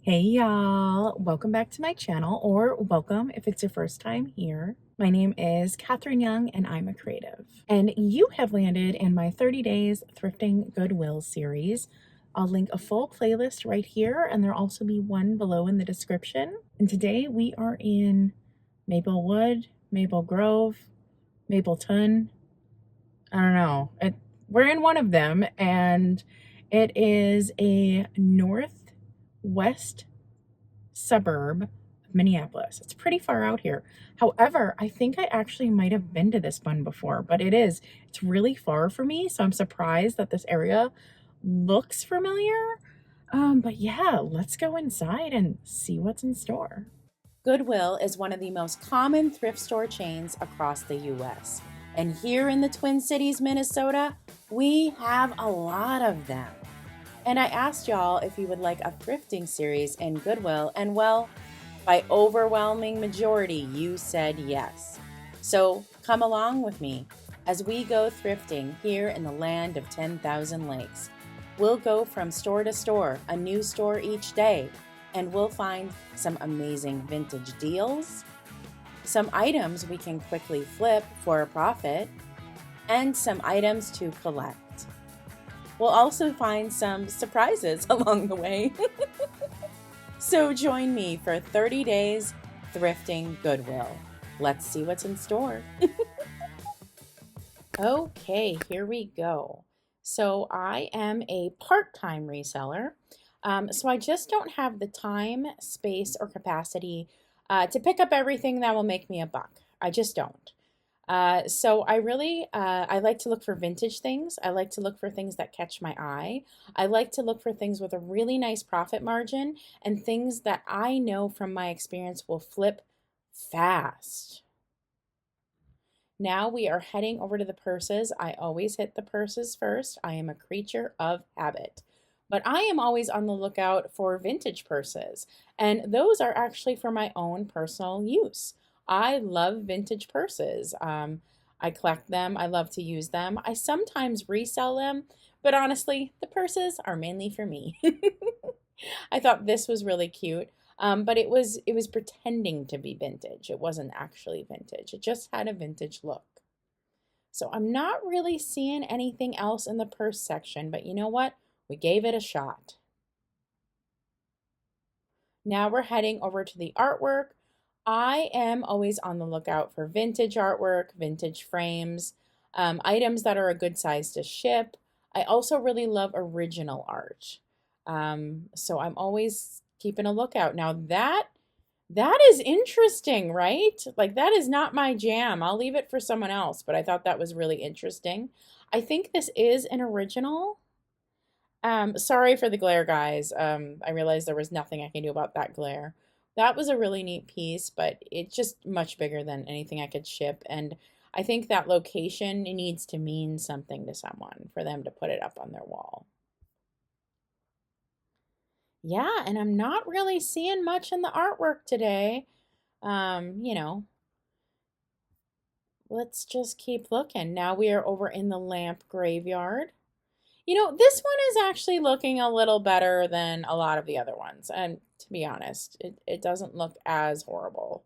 Hey y'all, welcome back to my channel, or welcome if it's your first time here. My name is Katherine Young and I'm a creative. And you have landed in my 30 Days Thrifting Goodwill series. I'll link a full playlist right here, and there'll also be one below in the description. And today we are in Maplewood, Maple Grove, Mapleton. I don't know. We're in one of them, and it is a northwest suburb of Minneapolis. It's pretty far out here. However, I think I actually might have been to this one before, but it's really far for me. So I'm surprised that this area looks familiar. But yeah, let's go inside and see what's in store. Goodwill is one of the most common thrift store chains across the US. And here in the Twin Cities, Minnesota, we have a lot of them. And I asked y'all if you would like a thrifting series in Goodwill, and well, by overwhelming majority, you said yes. So come along with me as we go thrifting here in the land of 10,000 lakes. We'll go from store to store, a new store each day, and we'll find some amazing vintage deals, some items we can quickly flip for a profit, and some items to collect. We'll also find some surprises along the way. So join me for 30 days thrifting Goodwill. Let's see what's in store. Okay, here we go. So I am a part-time reseller. So I just don't have the time, space, or capacity to pick up everything that will make me a buck. I just don't. So I like to look for vintage things. I like to look for things that catch my eye. I like to look for things with a really nice profit margin and things that I know from my experience will flip fast. Now we are heading over to the purses. I always hit the purses first. I am a creature of habit. But I am always on the lookout for vintage purses, and those are actually for my own personal use. I love vintage purses. I collect them. I love to use them. I sometimes resell them, but honestly, the purses are mainly for me. I thought this was really cute, but it was pretending to be vintage. It wasn't actually vintage. It just had a vintage look. So I'm not really seeing anything else in the purse section, but you know what? We gave it a shot. Now we're heading over to the artwork. I am always on the lookout for vintage artwork, vintage frames, items that are a good size to ship. I also really love original art. So I'm always keeping a lookout. Now that is interesting, right? Like that is not my jam. I'll leave it for someone else, but I thought that was really interesting. I think this is an original. Sorry for the glare, guys. I realized there was nothing I can do about that glare. That was a really neat piece, but it's just much bigger than anything I could ship. And I think that location needs to mean something to someone for them to put it up on their wall. Yeah, and I'm not really seeing much in the artwork today. You know, let's just keep looking. Now we are over in the lamp graveyard. You know, this one is actually looking a little better than a lot of the other ones. And to be honest, it doesn't look as horrible.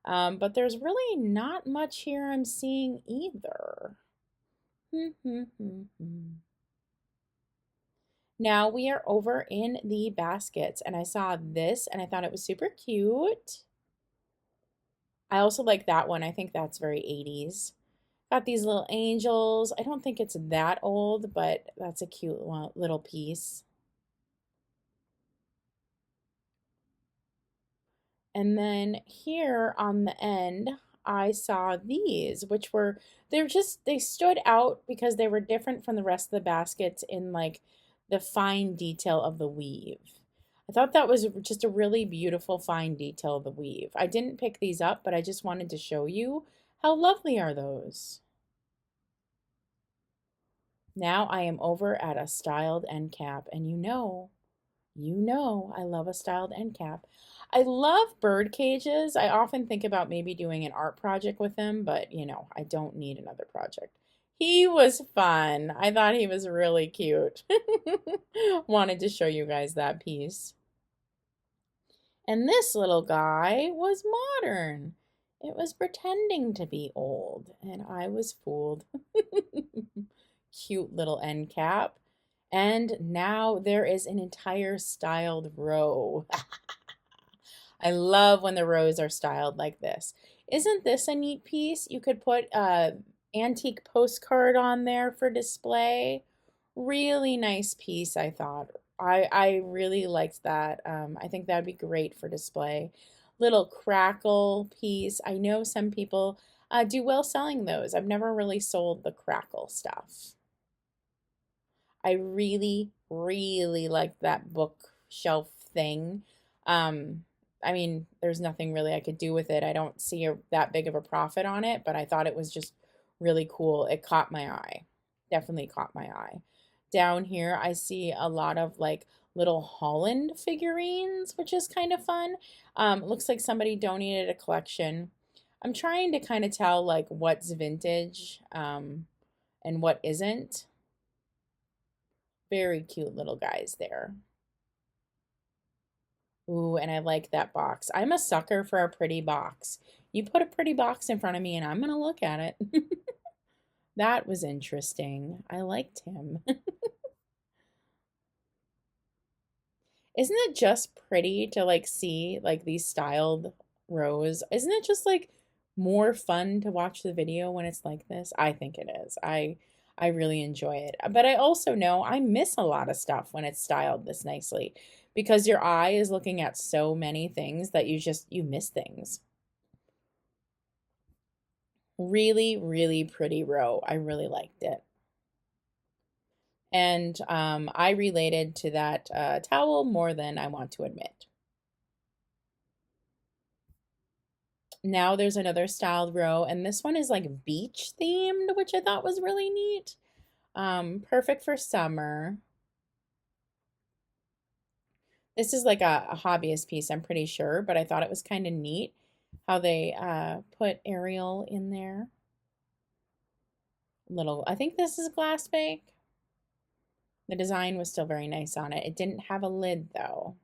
But there's really not much here I'm seeing either. Now we are over in the baskets, and I saw this and I thought it was super cute. I also like that one. I think that's very 80s. Got these little angels. I don't think it's that old, but that's a cute little piece. And then here on the end, I saw these, which were, they stood out because they were different from the rest of the baskets in like the fine detail of the weave. I thought that was just a really beautiful fine detail of the weave. I didn't pick these up, but I just wanted to show you how lovely are those. Now I am over at a styled end cap, and I love a styled end cap. I love bird cages. I often think about maybe doing an art project with him, but I don't need another project. He was fun. I thought he was really cute. Wanted to show you guys that piece. And this little guy was modern. It was pretending to be old, and I was fooled. Cute little end cap. And now there is an entire styled row. I love when the rows are styled like this. Isn't this a neat piece? You could put a antique postcard on there for display. Really nice piece, I thought. I really liked that. I think that'd be great for display. Little crackle piece. I know some people do well selling those. I've never really sold the crackle stuff. I really, really liked that bookshelf thing. Um, I mean, there's nothing really I could do with it. I don't see that big of a profit on it, but I thought it was just really cool. It caught my eye. Definitely caught my eye. Down here, I see a lot of like little Holland figurines, which is kind of fun. Looks like somebody donated a collection. I'm trying to kind of tell like what's vintage and what isn't. Very cute little guys there. Ooh, and I like that box. I'm a sucker for a pretty box. You put a pretty box in front of me and I'm going to look at it. That was interesting. I liked him. Isn't it just pretty to like see like these styled rows? Isn't it just like more fun to watch the video when it's like this? I think it is. I really enjoy it. But I also know I miss a lot of stuff when it's styled this nicely because your eye is looking at so many things that you miss things. Really, really pretty row. I really liked it. And I related to that towel more than I want to admit. Now there's another styled row, and this one is like beach themed, which I thought was really neat. Perfect for summer. This is like a hobbyist piece, I'm pretty sure, but I thought it was kind of neat how they put Ariel in there. Little, I think this is glass bake. The design was still very nice on it. It didn't have a lid though.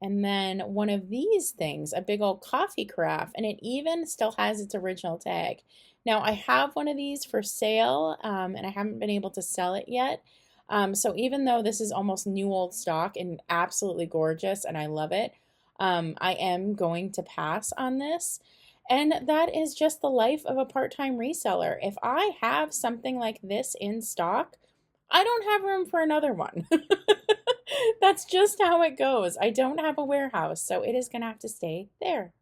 And then one of these things, a big old coffee carafe, and it even still has its original tag. Now, I have one of these for sale, and I haven't been able to sell it yet. So even though this is almost new old stock and absolutely gorgeous, and I love it, I am going to pass on this. And that is just the life of a part-time reseller. If I have something like this in stock, I don't have room for another one. That's just how it goes. I don't have a warehouse, so it is going to have to stay there.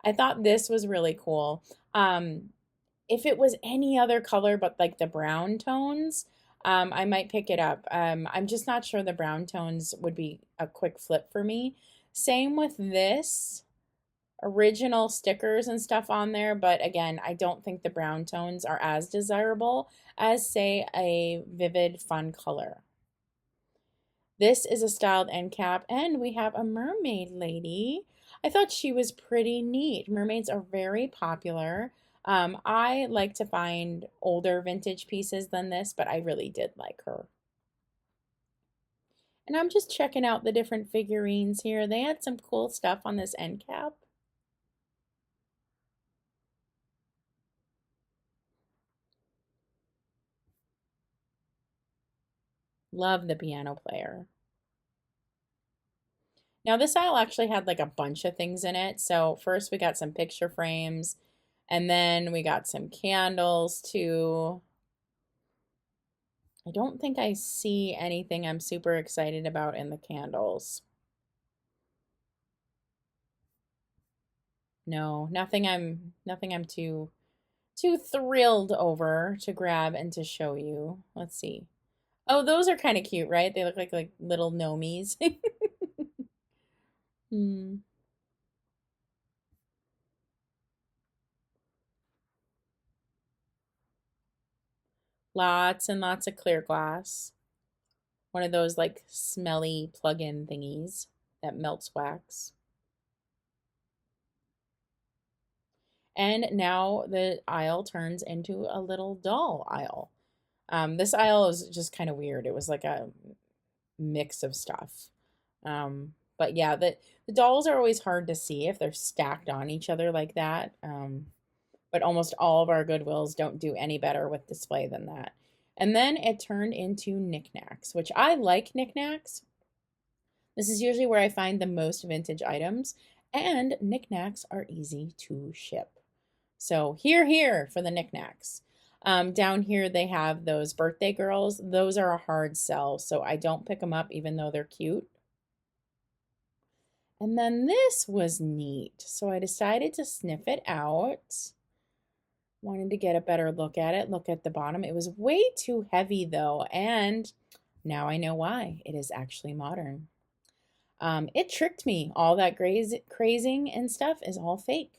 I thought this was really cool. If it was any other color but like the brown tones, I might pick it up. I'm just not sure the brown tones would be a quick flip for me. Same with this. Original stickers and stuff on there, but again, I don't think the brown tones are as desirable as, say, a vivid, fun color. This is a styled end cap, and we have a mermaid lady. I thought she was pretty neat. Mermaids are very popular. I like to find older vintage pieces than this, but I really did like her. And I'm just checking out the different figurines here. They had some cool stuff on this end cap. Love the piano player. Now this aisle actually had like a bunch of things in it. So first we got some picture frames, and then we got some candles too. I don't think I see anything I'm super excited about in the candles. No, nothing I'm too thrilled over to grab and to show you. Let's see. Oh, those are kind of cute, right? They look like little gnomies. Hmm. Lots and lots of clear glass. One of those like smelly plug-in thingies that melts wax. And now the aisle turns into a little doll aisle. This aisle is just kind of weird. It was like a mix of stuff. But yeah, the dolls are always hard to see if they're stacked on each other like that. But almost all of our Goodwills don't do any better with display than that. And then it turned into knickknacks, which I like knickknacks. This is usually where I find the most vintage items, and knickknacks are easy to ship. So here for the knickknacks. Down here they have those birthday girls. Those are a hard sell, so I don't pick them up even though they're cute. And then this was neat, so I decided to sniff it out. Wanted to get a better look at it. Look at the bottom. It was way too heavy though, and now I know why. It is actually modern. It tricked me. All that crazing and stuff is all fake.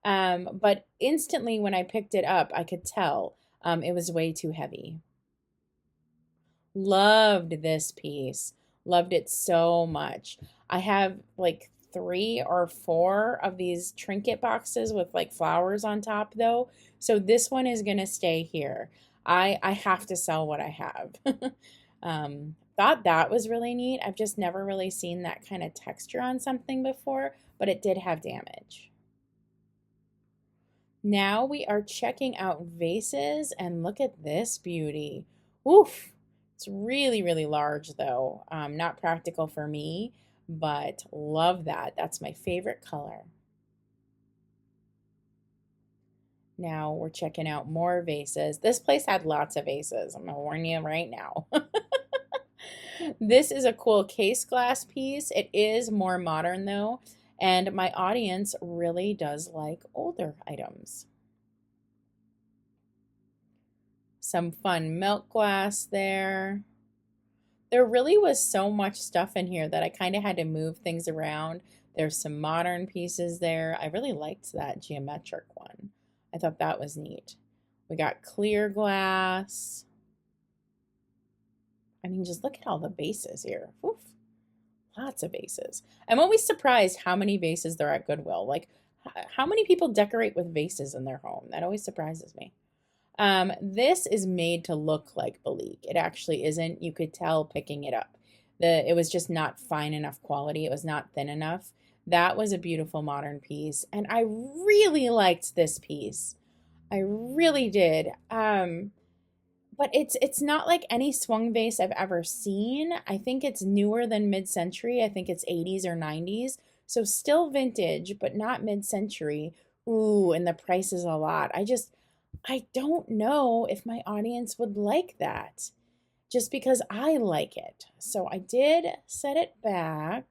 But instantly when I picked it up, I could tell it was way too heavy. Loved this piece. Loved it so much. I have like 3 or 4 of these trinket boxes with like flowers on top though. So this one is gonna stay here. I have to sell what I have. Thought that was really neat. I've just never really seen that kind of texture on something before, but it did have damage. Now we are checking out vases, and look at this beauty. Oof. It's really, really large though. Not practical for me, but love that. That's my favorite color. Now we're checking out more vases. This place had lots of vases. I'm gonna warn you right now. This is a cool case glass piece. It is more modern though, and my audience really does like older items. Some fun milk glass there. There really was so much stuff in here that I kind of had to move things around. There's some modern pieces there. I really liked that geometric one. I thought that was neat. We got clear glass. I mean, just look at all the vases here. Oof. Lots of vases. I'm always surprised how many vases there are at Goodwill. Like, how many people decorate with vases in their home? That always surprises me. This is made to look like Belique. It actually isn't. You could tell picking it up. It was just not fine enough quality. It was not thin enough. That was a beautiful modern piece, and I really liked this piece. I really did. But it's not like any swung vase I've ever seen. I think it's newer than mid-century. I think it's 80s or 90s. So still vintage, but not mid-century. Ooh, and the price is a lot. I don't know if my audience would like that just because I like it. So I did set it back.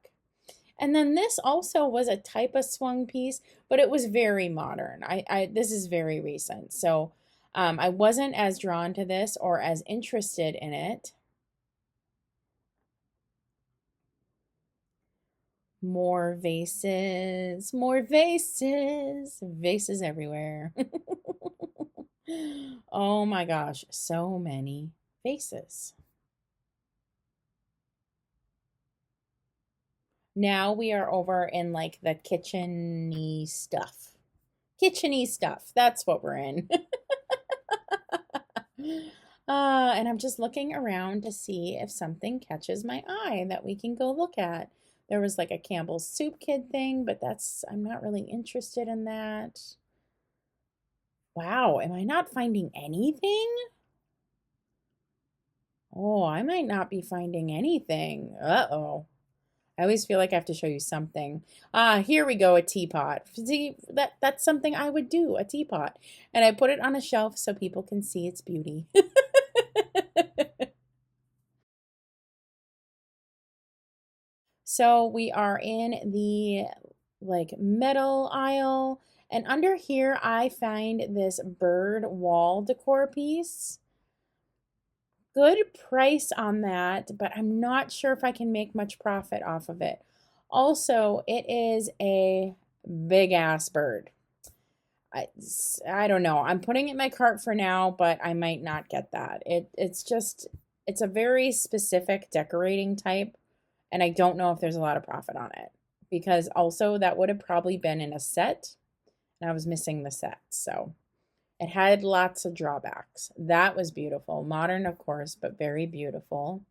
And then this also was a type of swung piece, but it was very modern. This is very recent. So I wasn't as drawn to this or as interested in it. More vases, vases everywhere. Oh my gosh, so many vases. Now we are over in like the kitchen-y stuff. Kitchen-y stuff, that's what we're in. And I'm just looking around to see if something catches my eye that we can go look at. There was like a Campbell's Soup Kid thing, but I'm not really interested in that. Wow, am I not finding anything? Oh, I might not be finding anything. Uh-oh. I always feel like I have to show you something. Ah, here we go, a teapot. See, that's something I would do, a teapot. And I put it on a shelf so people can see its beauty. So we are in the like metal aisle, and under here I find this bird wall decor piece. Good price on that, but I'm not sure if I can make much profit off of it. Also, it is a big ass bird. I don't know. I'm putting it in my cart for now, but I might not get that. It's a very specific decorating type, and I don't know if there's a lot of profit on it because also that would have probably been in a set, and I was missing the set. So it had lots of drawbacks. That was beautiful. Modern, of course, but very beautiful.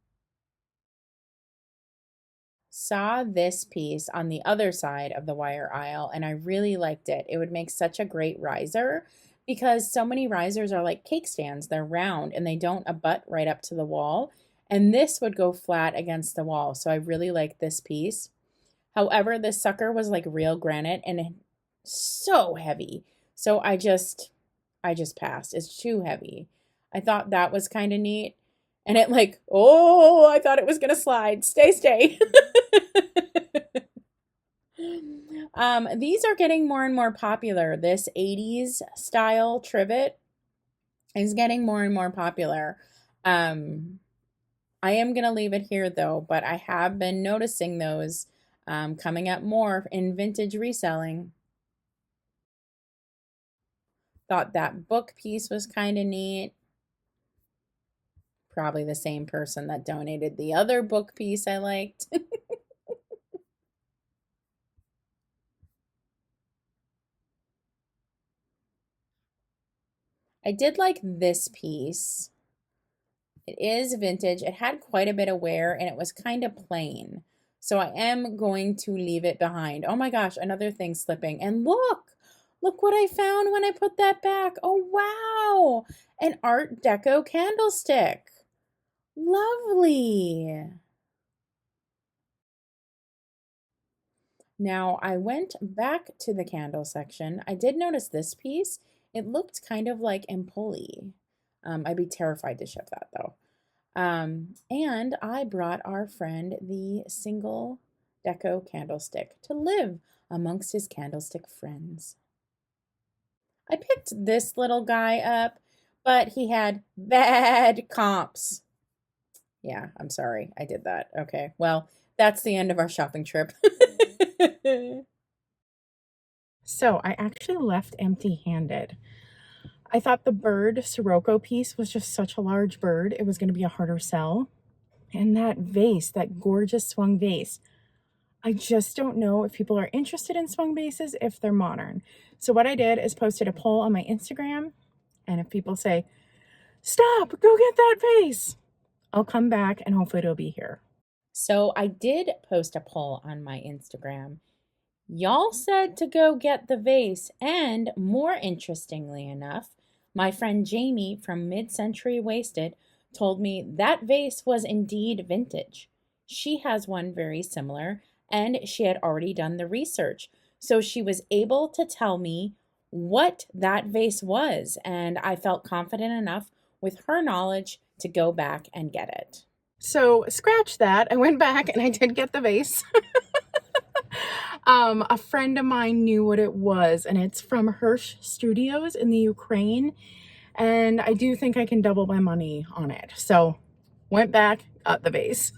saw this piece on the other side of the wire aisle and I really liked it. It would make such a great riser because so many risers are like cake stands. They're round and they don't abut right up to the wall. And this would go flat against the wall. So I really like this piece. However, this sucker was like real granite and so heavy. So I just passed. It's too heavy. I thought that was kind of neat. And it like, oh, I thought it was going to slide. Stay. These are getting more and more popular. This 80s style trivet is getting more and more popular. I am going to leave it here though, but I have been noticing those coming up more in vintage reselling. Thought that book piece was kind of neat. Probably the same person that donated the other book piece I liked. I did like this piece. It is vintage. It had quite a bit of wear and it was kind of plain. So I am going to leave it behind. Oh my gosh, another thing slipping. And look what I found when I put that back. Oh wow, an Art Deco candlestick. Lovely. Now I went back to the candle section. I did notice this piece. It looked kind of like Empoli. I'd be terrified to ship that though. And I brought our friend the single deco candlestick to live amongst his candlestick friends. I picked this little guy up, but he had bad comps. Yeah, I'm sorry I did that. Okay, well, that's the end of our shopping trip. So I actually left empty-handed. I thought the bird Sirocco piece was just such a large bird. It was going to be a harder sell. And that vase, that gorgeous swung vase, I just don't know if people are interested in swung vases if they're modern. So what I did is posted a poll on my Instagram. And if people say, stop, go get that vase, I'll come back and hopefully it'll be here. So I did post a poll on my Instagram. Y'all said to go get the vase, and more interestingly enough, my friend Jamie from Mid-Century Wasted told me that vase was indeed vintage. She has one very similar, and she had already done the research. So she was able to tell me what that vase was, and I felt confident enough with her knowledge to go back and get it. So scratch that. I went back and I did get the vase. A friend of mine knew what it was, and it's from Hirsch Studios in the Ukraine. And I do think I can double my money on it. So went back, got the vase.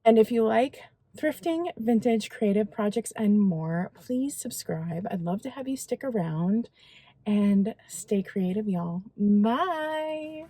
And if you like thrifting, vintage, creative projects, and more, please subscribe. I'd love to have you stick around and stay creative, y'all. Bye.